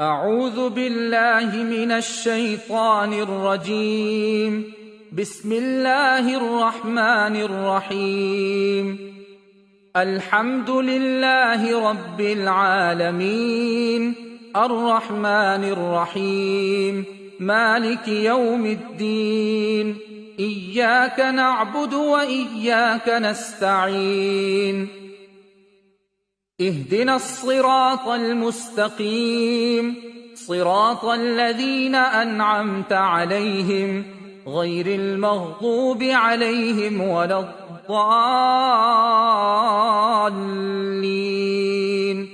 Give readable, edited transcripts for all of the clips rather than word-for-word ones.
أعوذ بالله من الشيطان الرجيم. بسم الله الرحمن الرحيم. الحمد لله رب العالمين، الرحمن الرحيم، مالك يوم الدين، إياك نعبد وإياك نستعين، اهدنا الصراط المستقيم، صراط الذين أنعمت عليهم غير المغضوب عليهم ولا الضالين.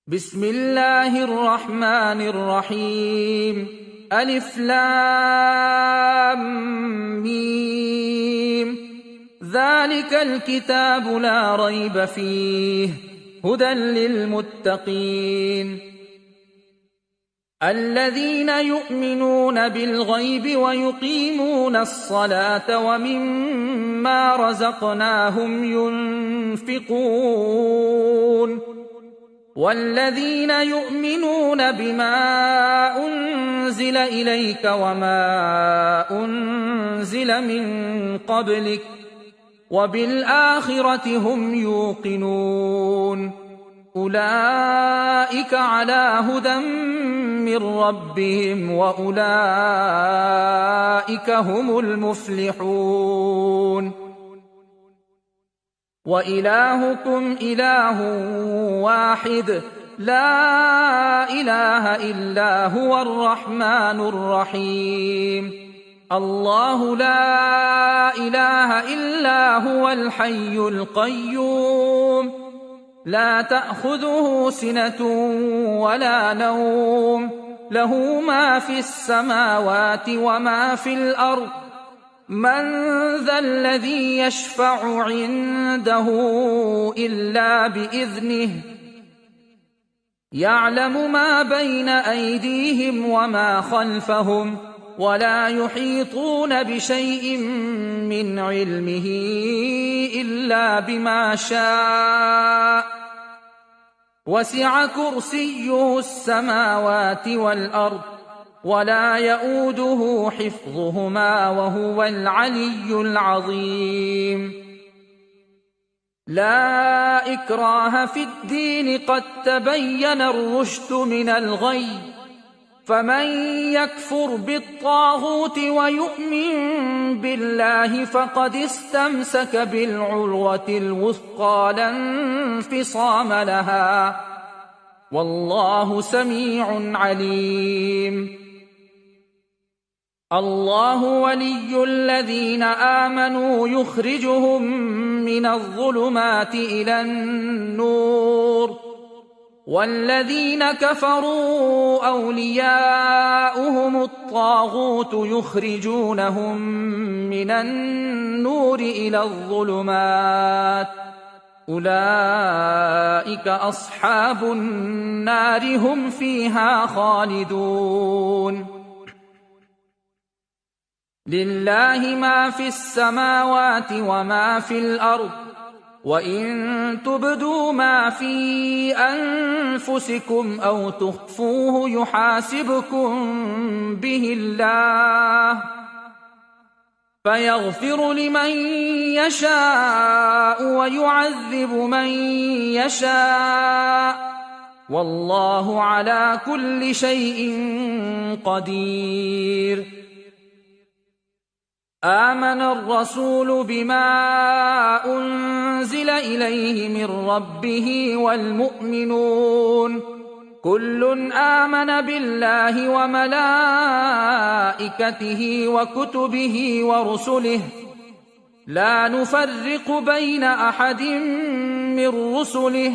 بسم الله الرحمن الرحيم. ألف لام ميم. ذلك الكتاب لا ريب فيه هدى للمتقين الذين يؤمنون بالغيب ويقيمون الصلاة ومما رزقناهم ينفقون والذين يؤمنون بما أنزل إليك وما أنزل من قبلك وبالآخرة هم يوقنون أولئك على هدى من ربهم وأولئك هم المفلحون. وإلهكم إله واحد لا إله إلا هو الرحمن الرحيم. الله لا إله إلا هو الحي القيوم لا تأخذه سنة ولا نوم له ما في السماوات وما في الأرض من ذا الذي يشفع عنده إلا بإذنه يعلم ما بين أيديهم وما خلفهم ولا يحيطون بشيء من علمه إلا بما شاء وسع كرسيه السماوات والأرض ولا يؤوده حفظهما وهو العلي العظيم. لا إكراه في الدين قد تبين الرشد من الغي فمن يكفر بالطاغوت ويؤمن بالله فقد استمسك بالعروة الوثقى لا انفصام لها والله سميع عليم. الله ولي الذين آمنوا يخرجهم من الظلمات إلى النور والذين كفروا أولياؤهم الطاغوت يخرجونهم من النور إلى الظلمات أولئك أصحاب النار هم فيها خالدون. لله ما في السماوات وما في الأرض وإن تبدوا ما في أنفسكم أو تخفوه يحاسبكم به الله فيغفر لمن يشاء ويعذب من يشاء والله على كل شيء قدير. آمن الرسول بما أنزل إليه من ربه والمؤمنون كل آمن بالله وملائكته وكتبه ورسله لا نفرق بين أحد من رسله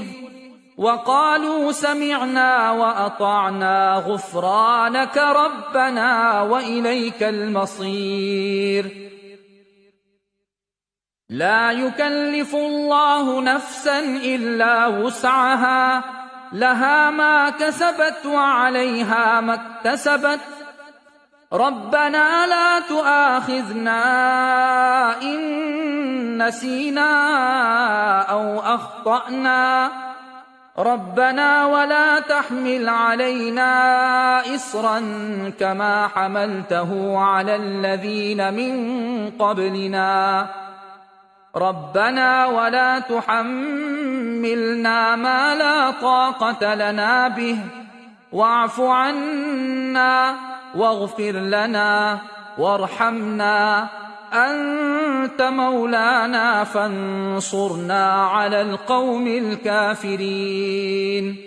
وقالوا سمعنا وأطعنا غفرانك ربنا وإليك المصير. لا يكلف الله نفسا إلا وسعها لها ما كسبت وعليها ما اكتسبت ربنا لا تؤاخذنا إن نسينا أو أخطأنا ربنا ولا تحمل علينا إصرا كما حملته على الذين من قبلنا ربنا ولا تحملنا ما لا طاقة لنا به واعف عنا واغفر لنا وارحمنا أنت مولانا فانصرنا على القوم الكافرين.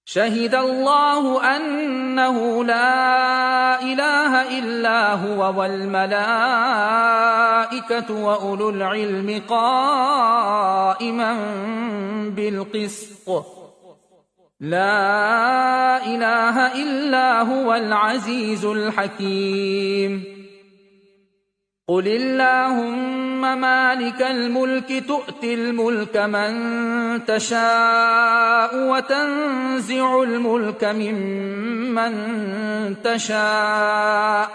شهد الله أنه لا إله إلا هو والملائكة وأولو العلم قائما بالقسط لا إله إلا هو العزيز الحكيم. قل اللهم مالك الملك تؤتي الملك من تشاء وتنزع الملك ممن تشاء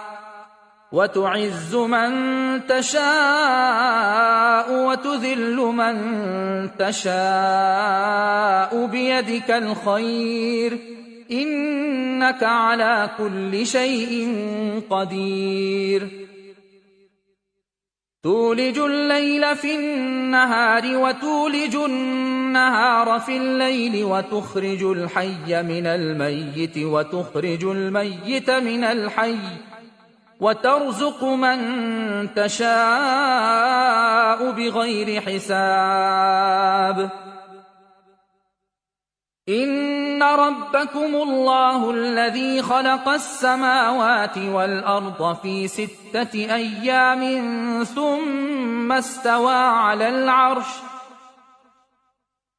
وتعز من تشاء وتذل من تشاء بيدك الخير إنك على كل شيء قدير. تولج الليل في النهار وتولج النهار في الليل وتخرج الحي من الميت وتخرج الميت من الحي وترزق من تشاء بغير حساب. إن ربكم الله الذي خلق السماوات والأرض في 6 أيام ثم استوى على العرش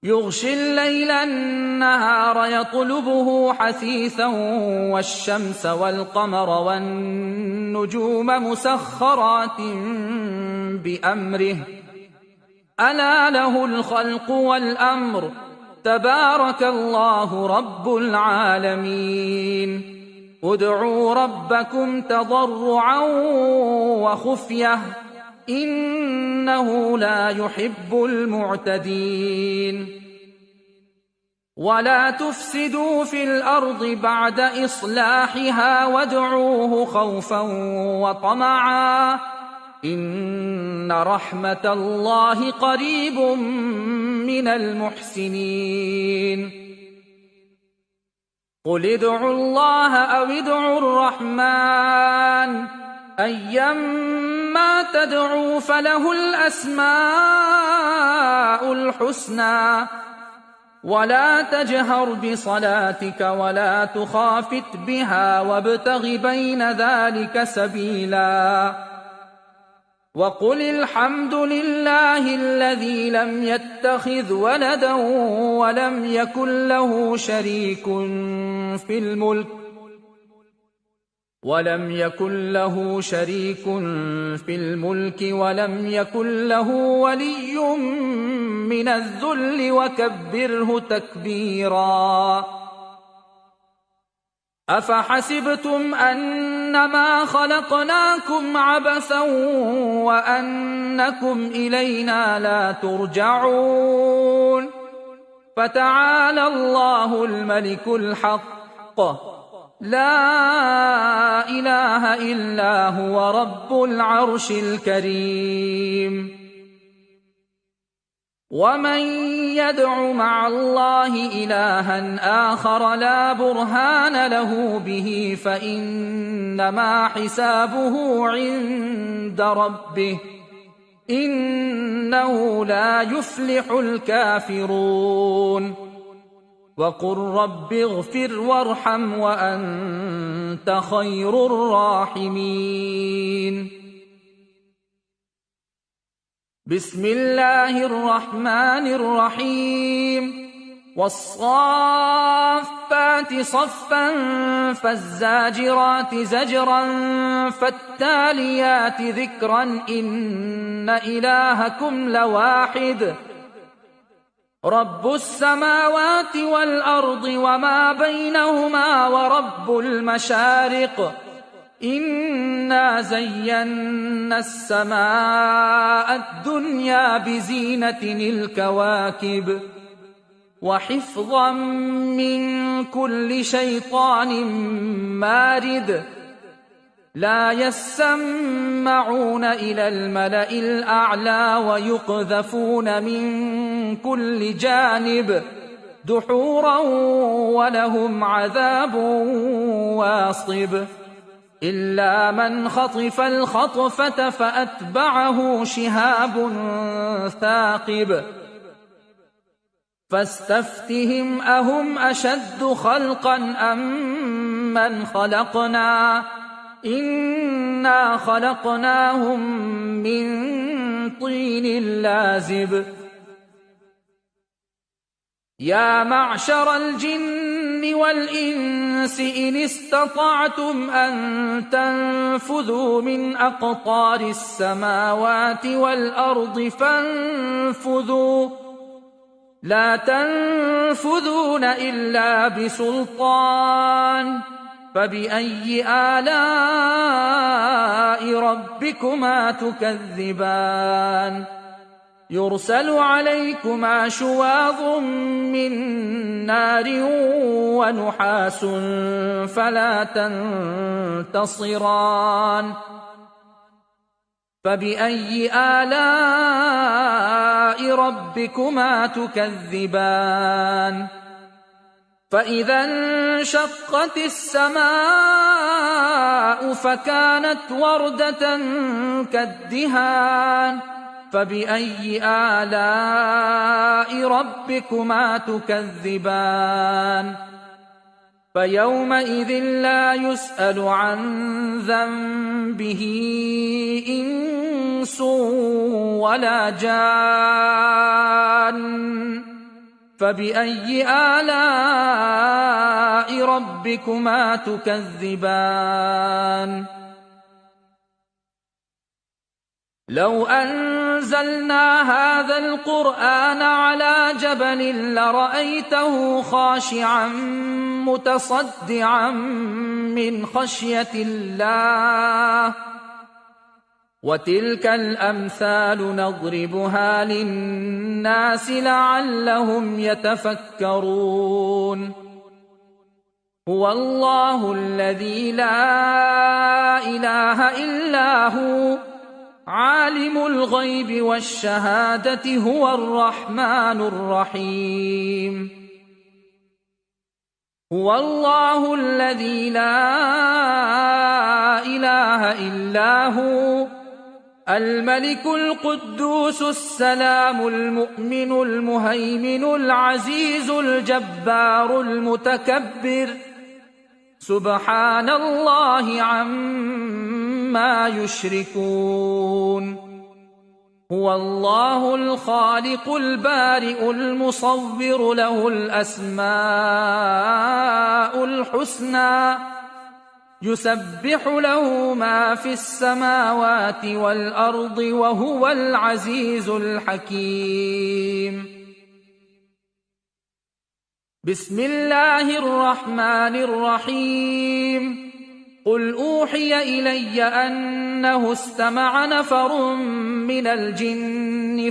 يغشي الليل النهار يطلبه حثيثا والشمس والقمر والنجوم مسخرات بأمره ألا له الخلق والأمر تبارك الله رب العالمين. ادعوا ربكم تضرعا وخفية إنه لا يحب المعتدين. ولا تفسدوا في الأرض بعد إصلاحها وادعوه خوفا وطمعا إن رحمة الله قريب من المحسنين. قل ادعوا الله أو ادعوا الرحمن أيما تدعوا فله الأسماء الحسنى ولا تجهر بصلاتك ولا تخافت بها وابتغ بين ذلك سبيلا. وقل الحمد لله الذي لم يتخذ ولدا ولم يكن له شريك في الملك ولم يكن له ولي من الذل وكبره تكبيرا. أفحسبتم أنما خلقناكم عبثا وأنكم إلينا لا ترجعون فتعالى الله الملك الحق لا إله إلا هو رب العرش الكريم. ومن يدع مع الله إلها آخر لا برهان له به فإنما حسابه عند ربه إنه لا يفلح الكافرون. وقل رب اغفر وارحم وأنت خير الراحمين. بسم الله الرحمن الرحيم. والصافات صفا فالزاجرات زجرا فالتاليات ذكرا إن إلهكم لواحد رب السماوات والأرض وما بينهما ورب المشارق إنا زينا السماء الدنيا بزينة الكواكب وحفظا من كل شيطان مارد لا يسمعون إلى الملأ الأعلى ويقذفون من كل جانب دحورا ولهم عذاب واصب إلا من خطف الخطفة فأتبعه شهاب ثاقب فاستفتهم أهم أشد خلقا أم من خلقنا إنا خلقناهم من طين لازب يا معشر الجن والإنس إن استطعتم أن تنفذوا من أقطار السماوات والأرض فانفذوا لا تنفذون إلا بسلطان فبأي آلاء ربكما تكذبان يرسل عليكما شواظ من نار ونحاس فلا تنتصران فبأي آلاء ربكما تكذبان فإذا انشقت السماء فكانت وردة كالدهان فبأي آلاء ربكما تكذبان فيومئذ لا يسأل عن ذنبه إنس ولا جان فبأي آلاء ربكما تكذبان لو أنزلنا هذا القرآن على جبل لرأيته خاشعا متصدعا من خشية الله وتلك الأمثال نضربها للناس لعلهم يتفكرون هو الله الذي لا إله إلا هو عالم الغيب والشهادة هو الرحمن الرحيم هو الله الذي لا إله إلا هو الملك القدوس السلام المؤمن المهيمن العزيز الجبار المتكبر سبحان الله عما يشركون هو الله الخالق البارئ المصور له الأسماء الحسنى يسبح له ما في السماوات والأرض وهو العزيز الحكيم بسم الله الرحمن الرحيم قل أوحي إلي أنه استمع نفر من الجن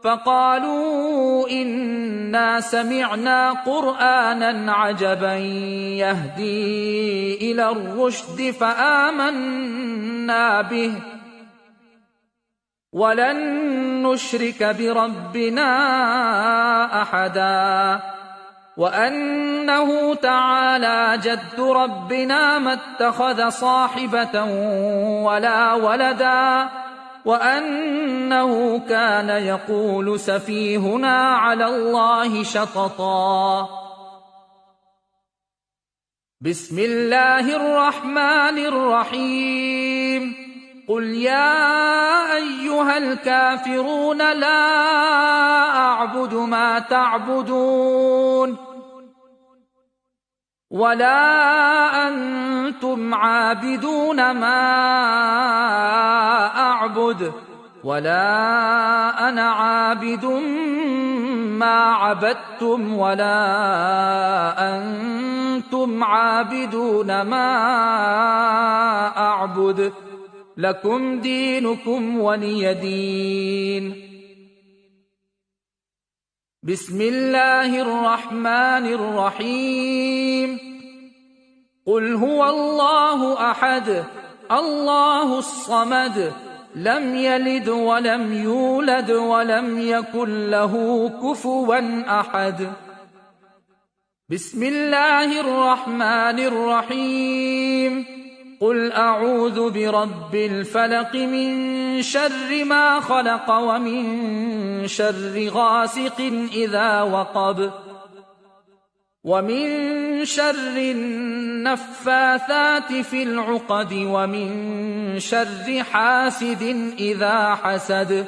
فقالوا إنا سمعنا قرآنا عجبا يهدي إلى الرشد فآمنا به ولن نشرك بربنا أحدا وأنه تعالى جد ربنا ما اتخذ صاحبة ولا ولدا وأنه كان يقول سفيهنا على الله شططا بسم الله الرحمن الرحيم قل يا أيها الكافرون لا أعبد ما تعبدون ولا أنتم عابدون ما أعبد ولا أنا عابد ما عبدتم ولا أنتم أنتم عابدون ما أعبد لكم دينكم ولي دين. بسم الله الرحمن الرحيم. قل هو الله أحد الله الصمد لم يلد ولم يولد ولم يكن له كفوا أحد. بسم الله الرحمن الرحيم. قل أعوذ برب الفلق من شر ما خلق ومن شر غاسق إذا وقب ومن شر النفاثات في العقد ومن شر حاسد إذا حسد.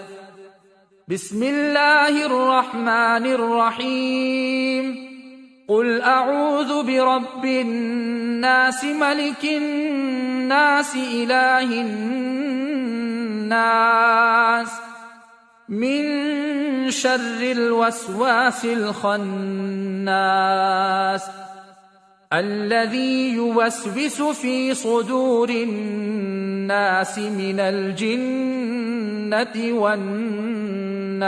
بسم الله الرحمن الرحيم. قل أعوذ برب الناس ملك الناس إله الناس من شر الوسواس الخناس الذي يوسوس في صدور الناس من الجنة والناس.